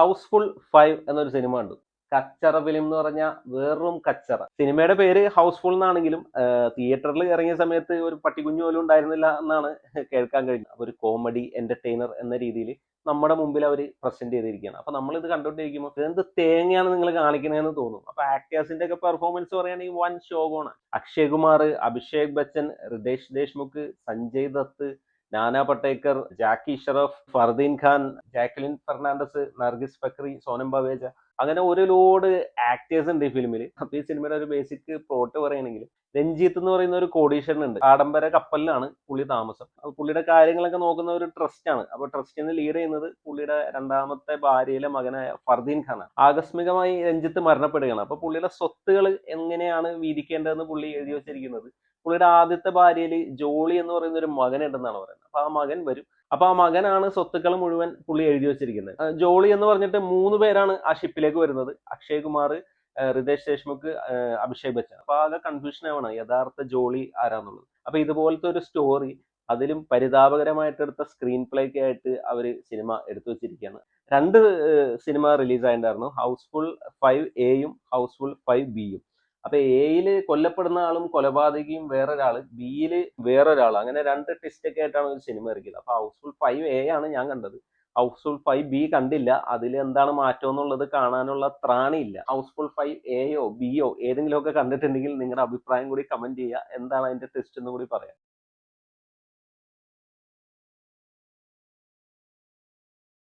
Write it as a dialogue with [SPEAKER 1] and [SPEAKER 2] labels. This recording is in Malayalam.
[SPEAKER 1] ഹൗസ്ഫുൾ 5 എന്നൊരു സിനിമ കണ്ടു. കച്ചറ ഫിലിം എന്ന് പറഞ്ഞാൽ വെറും കച്ചറ. സിനിമയുടെ പേര് ഹൗസ്ഫുൾ എന്നാണെങ്കിലും തിയേറ്ററിൽ ഇറങ്ങിയ സമയത്ത് ഒരു പട്ടിക്കുഞ്ഞു പോലും ഉണ്ടായിരുന്നില്ല എന്നാണ് കേൾക്കാൻ കഴിഞ്ഞത്. ഒരു കോമഡി എന്റർടൈനർ എന്ന രീതിയിൽ നമ്മുടെ മുമ്പിൽ അവർ പ്രസന്റ് ചെയ്തിരിക്കുകയാണ്. അപ്പൊ നമ്മൾ ഇത് കണ്ടുകൊണ്ടിരിക്കുമ്പോൾ എന്ത് തേങ്ങയാണ് നിങ്ങൾ കാണിക്കണതെന്ന് തോന്നും. അപ്പൊ ആക്ടേഴ്സിന്റെ ഒക്കെ പെർഫോമൻസ് പറയുകയാണെങ്കിൽ വൻ ശോകമാണ്. അക്ഷയ് കുമാർ, അഭിഷേക് ബച്ചൻ, റിതേഷ് ദേശ്മുഖ്, സഞ്ജയ് ദത്ത്, നാനാ പട്ടേക്കർ, ജാക്കി ഷറഫ്, ഫർദീൻ ഖാൻ, ജാക്ലിൻ ഫെർണാണ്ടസ്, നർഗിസ് ഫക്രി, സോനം ബവേജ, അങ്ങനെ ഒരു ലോഡ് ആക്ടേഴ്സ് ഉണ്ട് ഈ ഫിലിമിൽ. അപ്പൊ ഈ സിനിമയുടെ ഒരു ബേസിക് പ്ലോട്ട് പറയുകയാണെങ്കിൽ രഞ്ജിത്ത് എന്ന് പറയുന്ന ഒരു കോടീശ്വരൻ ഉണ്ട്. ആഡംബര കപ്പലിലാണ് പുള്ളി താമസം. അപ്പൊ പുള്ളിയുടെ കാര്യങ്ങളൊക്കെ നോക്കുന്ന ഒരു ട്രസ്റ്റ് ആണ്. അപ്പൊ ട്രസ്റ്റിന് ലീഡ് ചെയ്യുന്നത് പുള്ളിയുടെ രണ്ടാമത്തെ ഭാര്യയിലെ മകനായ ഫർദീൻ ഖാനാണ്. ആകസ്മികമായി രഞ്ജിത്ത് മരണപ്പെടുകയാണ്. അപ്പൊ പുള്ളിയുടെ സ്വത്തുകൾ എങ്ങനെയാണ് വീതിക്കേണ്ടതെന്ന് പുള്ളി എഴുതി വെച്ചിരിക്കുന്നത് പുള്ളിയുടെ ആദ്യത്തെ ഭാര്യയിൽ ജോളി എന്ന് പറയുന്ന ഒരു മകൻ ഉണ്ടെന്നാണ് പറയുന്നത്. അപ്പൊ ആ മകൻ വരും. അപ്പൊ ആ മകനാണ് സ്വത്തുക്കൾ മുഴുവൻ പുള്ളി എഴുതി വെച്ചിരിക്കുന്നത്. ജോളി എന്ന് പറഞ്ഞിട്ട് 3 പേരാണ് ആ ഷിപ്പിലേക്ക് വരുന്നത്. അക്ഷയ് കുമാർ, റിതേഷ് ദേശ്മുഖ്, അഭിഷേക് ബച്ചൻ. അപ്പൊ ആകെ കൺഫ്യൂഷൻ ആവണം യഥാർത്ഥ ജോളി ആരാന്നുള്ളത്. അപ്പൊ ഇതുപോലത്തെ ഒരു സ്റ്റോറി അതിലും പരിതാപകരമായിട്ട് എടുത്ത സ്ക്രീൻ പ്ലേക്ക് ആയിട്ട് അവര് സിനിമ എടുത്തു വെച്ചിരിക്കുകയാണ്. 2 സിനിമ റിലീസ് ആയിട്ടുണ്ടായിരുന്നു. ഹൗസ്ഫുൾ 5A ഹൗസ്ഫുൾ 5Bയും. അപ്പൊ എയില് കൊല്ലപ്പെടുന്ന ആളും കൊലപാതകിയും വേറൊരാള്, ബിയില് വേറൊരാൾ, അങ്ങനെ 2 ട്വിസ്റ്റ് ഒക്കെ ആയിട്ടാണ് ഒരു സിനിമ ഇറക്കിയത്. അപ്പൊ ഹൗസ്ഫുൾ 5A ആണ് ഞാൻ കണ്ടത്. ഹൗസ്ഫുൾ 5B കണ്ടില്ല. അതിൽ എന്താണ് മാറ്റം എന്നുള്ളത് കാണാനുള്ള ത്രാണിയില്ല. ഹൗസ്ഫുൾ 5Aയോ Bയോ ഏതെങ്കിലും ഒക്കെ കണ്ടിട്ടുണ്ടെങ്കിൽ നിങ്ങളുടെ അഭിപ്രായം കൂടി കമന്റ് ചെയ്യുക. എന്താണ് അതിന്റെ ട്വിസ്റ്റ് എന്ന് കൂടി പറയാം.